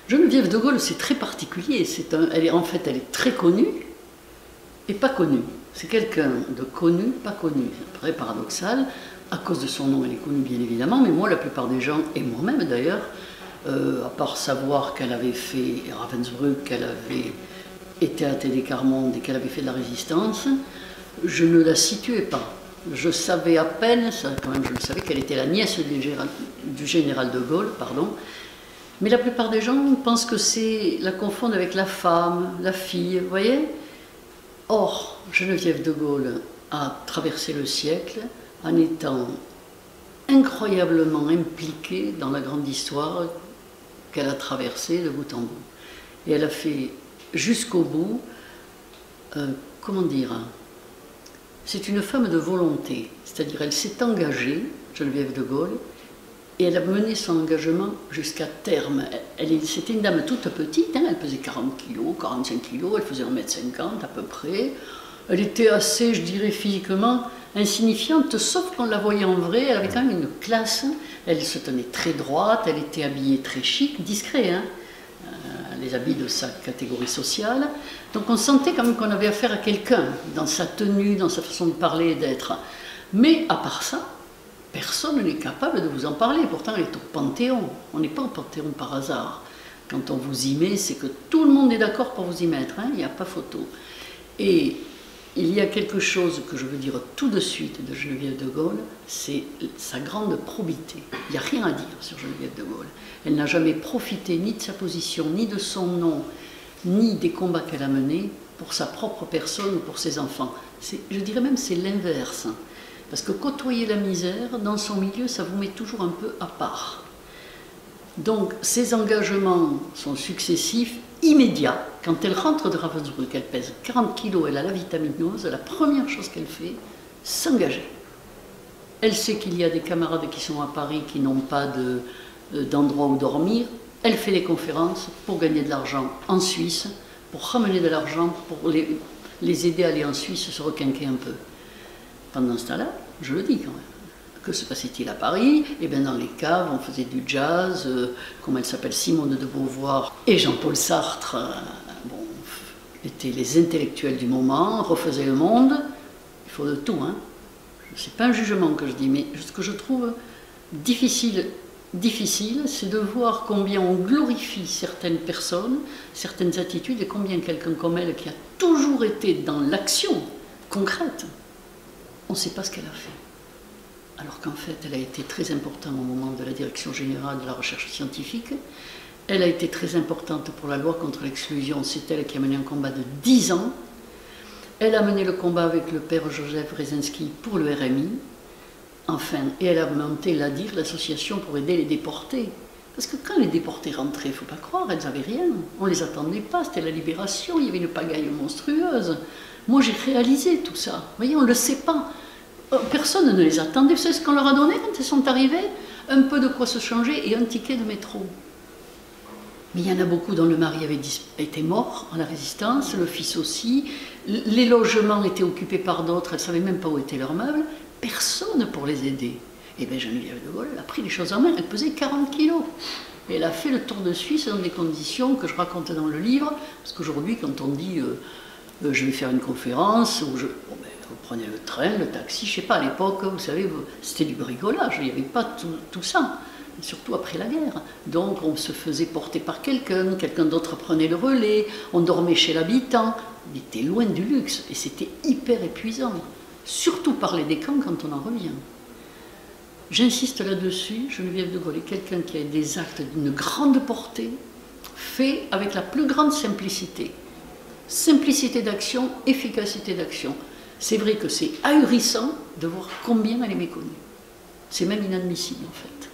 Geneviève de Gaulle, c'est très particulier. En fait, elle est très connue et pas connue. C'est quelqu'un de connu, pas connu. C'est très paradoxal. À cause de son nom, elle est connue bien évidemment, mais moi, la plupart des gens, et moi-même d'ailleurs, à part savoir qu'elle avait fait Ravensbrück, qu'elle avait été à Télé-Carmonde et qu'elle avait fait de la résistance, je ne la situais pas. Je savais à peine, ça, quand même je le savais, qu'elle était la nièce du général de Gaulle, pardon. Mais la plupart des gens pensent que c'est la confondent avec la femme, la fille, vous voyez? Or, Geneviève de Gaulle a traversé le siècle en étant incroyablement impliquée dans la grande histoire qu'elle a traversée de bout en bout. Et elle a fait jusqu'au bout, comment dire, c'est une femme de volonté, c'est-à-dire elle s'est engagée, Geneviève de Gaulle, et elle a mené son engagement jusqu'à terme. C'était une dame toute petite, hein, elle pesait 40 kg, 45 kg, elle faisait 1,50 m à peu près. Elle était assez, je dirais, physiquement insignifiante, sauf qu'on la voyait en vrai, elle avait quand même une classe, elle se tenait très droite, elle était habillée très chic, discret, hein, les habits de sa catégorie sociale. Donc on sentait quand même qu'on avait affaire à quelqu'un, dans sa tenue, dans sa façon de parler et d'être. Mais à part ça, personne n'est capable de vous en parler. Pourtant, elle est au Panthéon. On n'est pas au Panthéon par hasard. Quand on vous y met, c'est que tout le monde est d'accord pour vous y mettre. Hein, il n'y a pas photo. Et il y a quelque chose que je veux dire tout de suite de Geneviève de Gaulle, c'est sa grande probité. Il n'y a rien à dire sur Geneviève de Gaulle. Elle n'a jamais profité ni de sa position, ni de son nom, ni des combats qu'elle a menés pour sa propre personne ou pour ses enfants. Je dirais même c'est l'inverse. Parce que côtoyer la misère, dans son milieu, ça vous met toujours un peu à part. Donc, ses engagements sont successifs, immédiats. Quand elle rentre de Ravensbrück, elle pèse 40 kg, elle a la vitaminose, la première chose qu'elle fait, s'engager. Elle sait qu'il y a des camarades qui sont à Paris qui n'ont pas d'endroit où dormir. Elle fait des conférences pour gagner de l'argent en Suisse, pour ramener de l'argent, pour les aider à aller en Suisse se requinquer un peu. Pendant ce temps-là, je le dis quand même, que se passait-il à Paris? Eh bien dans les caves, on faisait du jazz, comment elle s'appelle, Simone de Beauvoir et Jean-Paul Sartre, bon, étaient les intellectuels du moment, refaisaient le monde. Il faut de tout, hein. C'est pas un jugement que je dis, mais ce que je trouve difficile, c'est de voir combien on glorifie certaines personnes, certaines attitudes, et combien quelqu'un comme elle, qui a toujours été dans l'action concrète, on ne sait pas ce qu'elle a fait. Alors qu'en fait, elle a été très importante au moment de la direction générale de la recherche scientifique. Elle a été très importante pour la loi contre l'exclusion. C'est elle qui a mené un combat de 10 ans. Elle a mené le combat avec le père Joseph Rezenski pour le RMI. Enfin, et elle a monté l'ADIR, l'association pour aider les déportés. Parce que quand les déportés rentraient, il ne faut pas croire, elles n'avaient rien. On ne les attendait pas, c'était la libération, il y avait une pagaille monstrueuse. Moi, j'ai réalisé tout ça. Vous voyez, on ne le sait pas. Personne ne les attendait. Vous savez ce qu'on leur a donné quand elles sont arrivées? Un peu de quoi se changer et un ticket de métro. Mais il y en a beaucoup dont le mari avait été mort en la résistance, le fils aussi. Les logements étaient occupés par d'autres, elles ne savaient même pas où étaient leurs meubles. Personne pour les aider. Et bien Geneviève de Gaulle, elle a pris les choses en main, elle pesait 40 kilos. Et elle a fait le tour de Suisse dans des conditions que je raconte dans le livre, parce qu'aujourd'hui, quand on dit je vais faire une conférence, ou bon, ben, vous prenez le train, le taxi, je ne sais pas, à l'époque, vous savez, c'était du brigolage, il n'y avait pas tout ça, surtout après la guerre. Donc on se faisait porter par quelqu'un d'autre prenait le relais, on dormait chez l'habitant, on était loin du luxe, et c'était hyper épuisant. Surtout parler des camps quand on en revient. J'insiste là-dessus, Geneviève de Gaulle est quelqu'un qui a des actes d'une grande portée, faits avec la plus grande simplicité. Simplicité d'action, efficacité d'action. C'est vrai que c'est ahurissant de voir combien elle est méconnue. C'est même inadmissible en fait.